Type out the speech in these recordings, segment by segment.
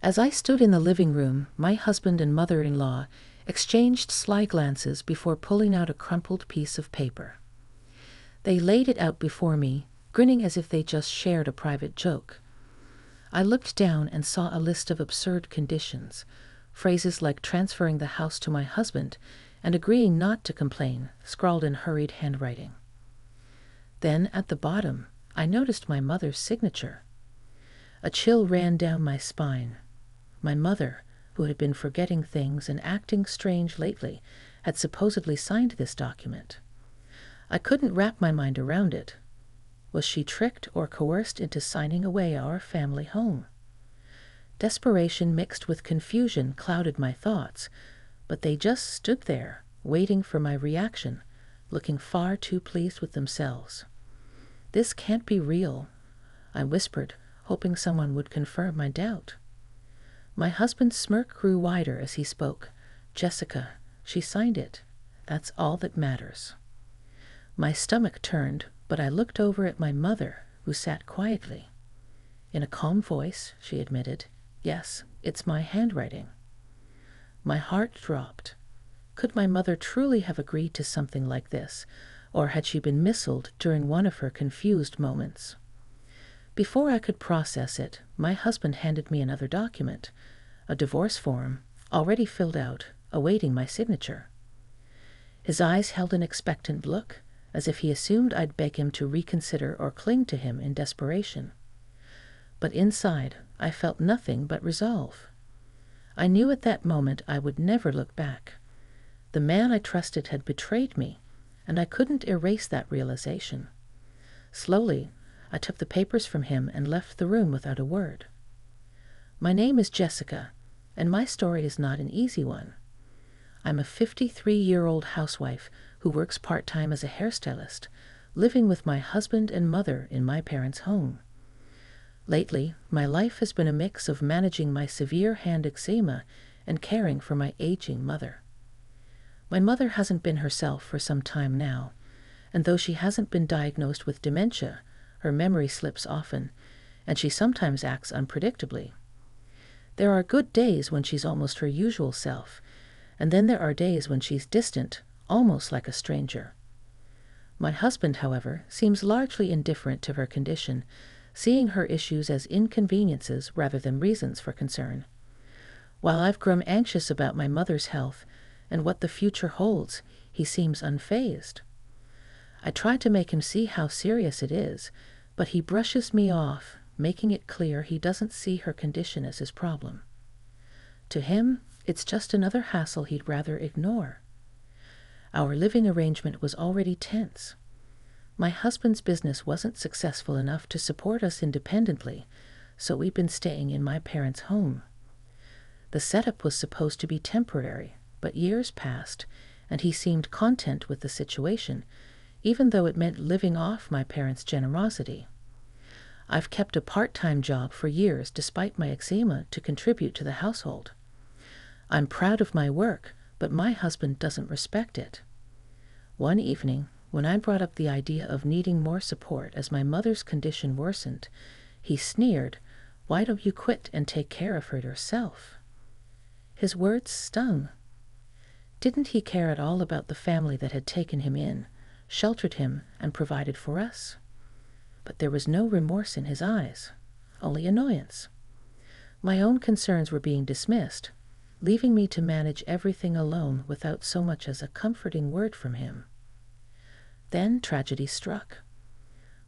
As I stood in the living room, my husband and mother-in-law exchanged sly glances before pulling out a crumpled piece of paper. They laid it out before me, grinning as if they just shared a private joke. I looked down and saw a list of absurd conditions, phrases like transferring the house to my husband and agreeing not to complain, scrawled in hurried handwriting. Then, at the bottom, I noticed my mother's signature. A chill ran down my spine. My mother, who had been forgetting things and acting strange lately, had supposedly signed this document. I couldn't wrap my mind around it. Was she tricked or coerced into signing away our family home? Desperation mixed with confusion clouded my thoughts, but they just stood there, waiting for my reaction, looking far too pleased with themselves. "This can't be real," I whispered, hoping someone would confirm my doubt. My husband's smirk grew wider as he spoke. "Jessica, she signed it. That's all that matters." My stomach turned, but I looked over at my mother, who sat quietly. In a calm voice, she admitted, "Yes, it's my handwriting." My heart dropped. Could my mother truly have agreed to something like this, or had she been misled during one of her confused moments? Before I could process it, my husband handed me another document, a divorce form, already filled out, awaiting my signature. His eyes held an expectant look, as if he assumed I'd beg him to reconsider or cling to him in desperation. But inside, I felt nothing but resolve. I knew at that moment I would never look back. The man I trusted had betrayed me, and I couldn't erase that realization. Slowly, I took the papers from him and left the room without a word. My name is Jessica, and my story is not an easy one. I'm a 53-year-old housewife who works part-time as a hairstylist, living with my husband and mother in my parents' home. Lately, my life has been a mix of managing my severe hand eczema and caring for my aging mother. My mother hasn't been herself for some time now, and though she hasn't been diagnosed with dementia, her memory slips often, and she sometimes acts unpredictably. There are good days when she's almost her usual self, and then there are days when she's distant, almost like a stranger. My husband, however, seems largely indifferent to her condition, seeing her issues as inconveniences rather than reasons for concern. While I've grown anxious about my mother's health and what the future holds, he seems unfazed. I try to make him see how serious it is, but he brushes me off, making it clear he doesn't see her condition as his problem. To him, it's just another hassle he'd rather ignore. Our living arrangement was already tense. My husband's business wasn't successful enough to support us independently, so we've been staying in my parents' home. The setup was supposed to be temporary, but years passed, and he seemed content with the situation, even though it meant living off my parents' generosity. I've kept a part-time job for years despite my eczema to contribute to the household. I'm proud of my work, but my husband doesn't respect it. One evening, when I brought up the idea of needing more support as my mother's condition worsened, he sneered, "Why don't you quit and take care of her yourself?" His words stung. Didn't he care at all about the family that had taken him in, sheltered him, and provided for us? But there was no remorse in his eyes, only annoyance. My own concerns were being dismissed, leaving me to manage everything alone without so much as a comforting word from him. Then tragedy struck.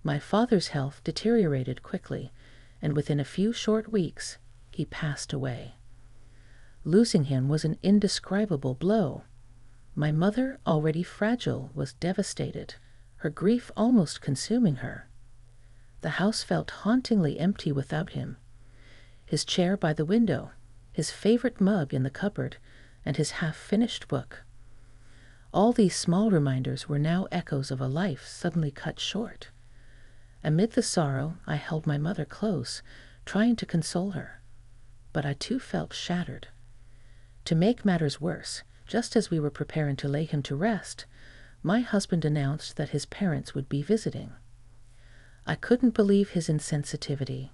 My father's health deteriorated quickly, and within a few short weeks, he passed away. Losing him was an indescribable blow. My mother, already fragile, was devastated, her grief almost consuming her. The house felt hauntingly empty without him. His chair by the window, his favorite mug in the cupboard, and his half-finished book. All these small reminders were now echoes of a life suddenly cut short. Amid the sorrow, I held my mother close, trying to console her. But I too felt shattered. To make matters worse, just as we were preparing to lay him to rest, my husband announced that his parents would be visiting. I couldn't believe his insensitivity.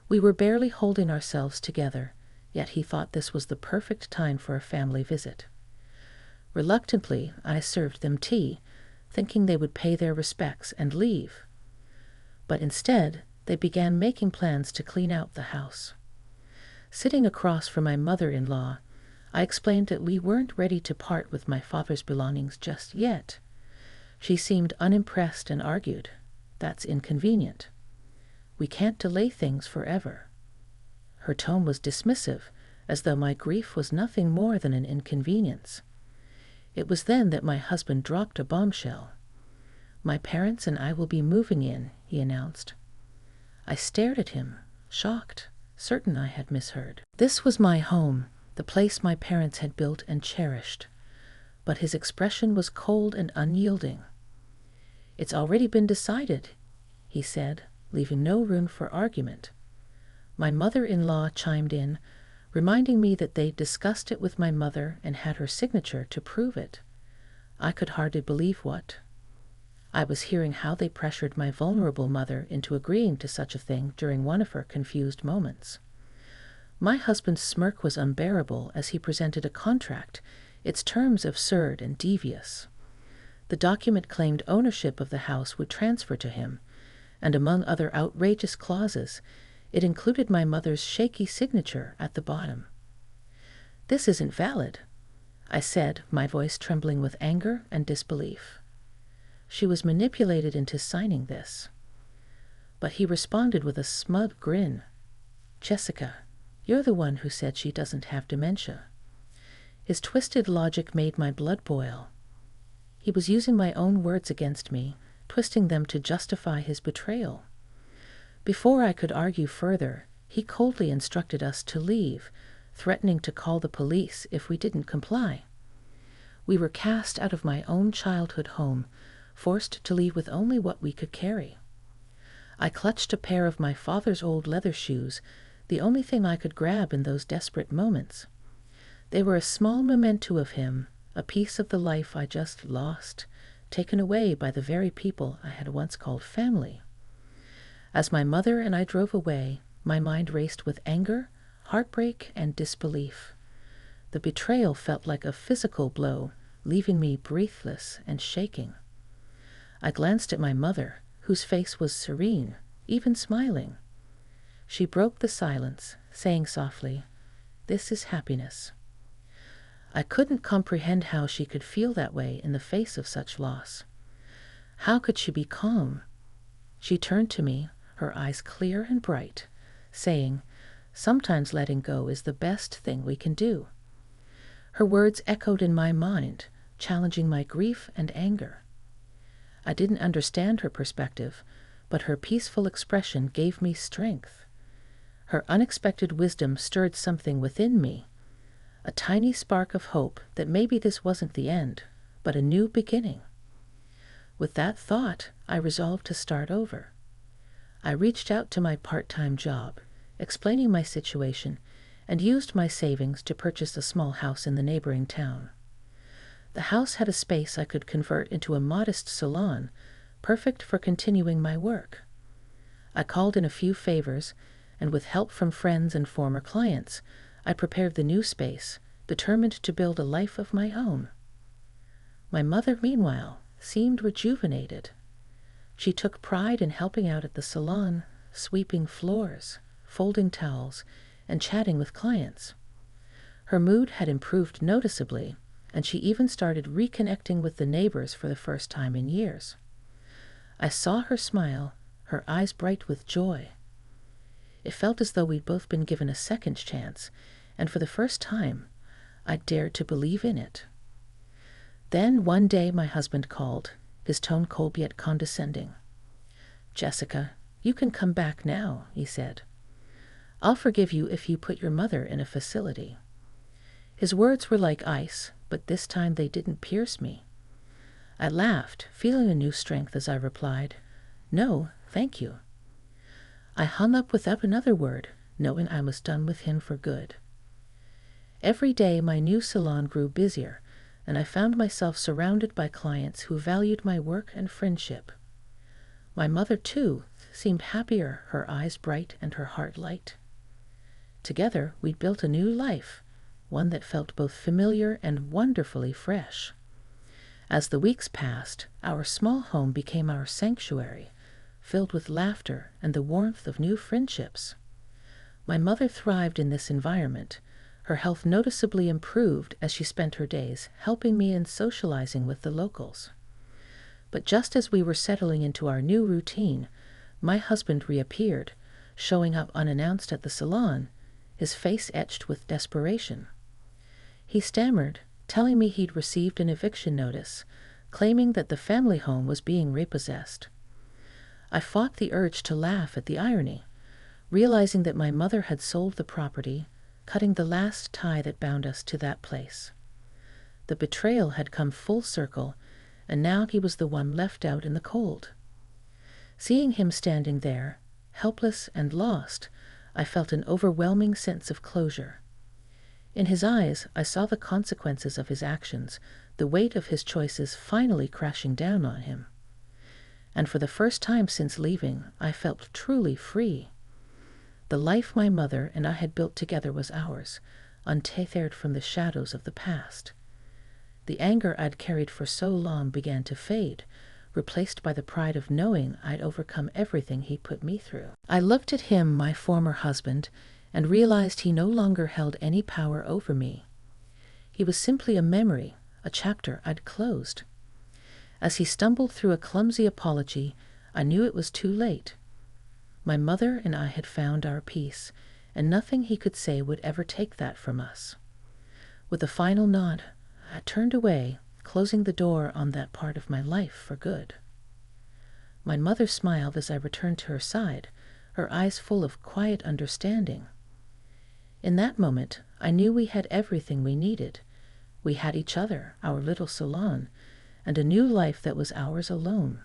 We were barely holding ourselves together, yet he thought this was the perfect time for a family visit. Reluctantly, I served them tea, thinking they would pay their respects and leave. But instead, they began making plans to clean out the house. Sitting across from my mother-in-law, I explained that we weren't ready to part with my father's belongings just yet. She seemed unimpressed and argued, "That's inconvenient. We can't delay things forever." Her tone was dismissive, as though my grief was nothing more than an inconvenience. It was then that my husband dropped a bombshell. "My parents and I will be moving in," he announced. I stared at him, shocked, certain I had misheard. This was my home, the place my parents had built and cherished. But his expression was cold and unyielding. "It's already been decided," he said, leaving no room for argument. My mother-in-law chimed in, reminding me that they'd discussed it with my mother and had her signature to prove it. I could hardly believe what. I was hearing how they pressured my vulnerable mother into agreeing to such a thing during one of her confused moments. My husband's smirk was unbearable as he presented a contract, its terms absurd and devious. The document claimed ownership of the house would transfer to him, and among other outrageous clauses, it included my mother's shaky signature at the bottom. "This isn't valid," I said, my voice trembling with anger and disbelief. She was manipulated into signing this. But he responded with a smug grin. "Jessica, you're the one who said she doesn't have dementia." His twisted logic made my blood boil. He was using my own words against me, twisting them to justify his betrayal. Before I could argue further, he coldly instructed us to leave, threatening to call the police if we didn't comply. We were cast out of my own childhood home, forced to leave with only what we could carry. I clutched a pair of my father's old leather shoes, the only thing I could grab in those desperate moments. They were a small memento of him, a piece of the life I just lost, taken away by the very people I had once called family. As my mother and I drove away, my mind raced with anger, heartbreak, and disbelief. The betrayal felt like a physical blow, leaving me breathless and shaking. I glanced at my mother, whose face was serene, even smiling. She broke the silence, saying softly, "This is happiness." I couldn't comprehend how she could feel that way in the face of such loss. How could she be calm? She turned to me, her eyes clear and bright, saying, "Sometimes letting go is the best thing we can do." Her words echoed in my mind, challenging my grief and anger. I didn't understand her perspective, but her peaceful expression gave me strength. Her unexpected wisdom stirred something within me, a tiny spark of hope that maybe this wasn't the end, but a new beginning. With that thought, I resolved to start over. I reached out to my part-time job, explaining my situation, and used my savings to purchase a small house in the neighboring town. The house had a space I could convert into a modest salon, perfect for continuing my work. I called in a few favors, and with help from friends and former clients, I prepared the new space, determined to build a life of my own. My mother, meanwhile, seemed rejuvenated. She took pride in helping out at the salon, sweeping floors, folding towels, and chatting with clients. Her mood had improved noticeably, and she even started reconnecting with the neighbors for the first time in years. I saw her smile, her eyes bright with joy. It felt as though we'd both been given a second chance, and for the first time, I dared to believe in it. Then one day my husband called, his tone cold yet condescending. "Jessica, you can come back now," he said. "I'll forgive you if you put your mother in a facility." His words were like ice, but this time they didn't pierce me. I laughed, feeling a new strength as I replied, "No, thank you." I hung up without another word, knowing I was done with him for good. Every day my new salon grew busier, and I found myself surrounded by clients who valued my work and friendship. My mother, too, seemed happier, her eyes bright and her heart light. Together, we'd built a new life, one that felt both familiar and wonderfully fresh. As the weeks passed, our small home became our sanctuary, filled with laughter and the warmth of new friendships. My mother thrived in this environment. Her health noticeably improved as she spent her days helping me and socializing with the locals. But just as we were settling into our new routine, my husband reappeared, showing up unannounced at the salon, his face etched with desperation. He stammered, telling me he'd received an eviction notice, claiming that the family home was being repossessed. I fought the urge to laugh at the irony, realizing that my mother had sold the property, cutting the last tie that bound us to that place. The betrayal had come full circle, and now he was the one left out in the cold. Seeing him standing there, helpless and lost, I felt an overwhelming sense of closure. In his eyes, I saw the consequences of his actions, the weight of his choices finally crashing down on him. And for the first time since leaving, I felt truly free. The life my mother and I had built together was ours, untethered from the shadows of the past. The anger I'd carried for so long began to fade, replaced by the pride of knowing I'd overcome everything he put me through. I looked at him, my former husband, and realized he no longer held any power over me. He was simply a memory, a chapter I'd closed. As he stumbled through a clumsy apology, I knew it was too late. My mother and I had found our peace, and nothing he could say would ever take that from us. With a final nod, I turned away, closing the door on that part of my life for good. My mother smiled as I returned to her side, her eyes full of quiet understanding. In that moment, I knew we had everything we needed. We had each other, our little salon, and a new life that was ours alone.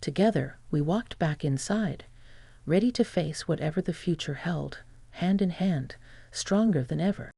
Together, we walked back inside, ready to face whatever the future held, hand in hand, stronger than ever.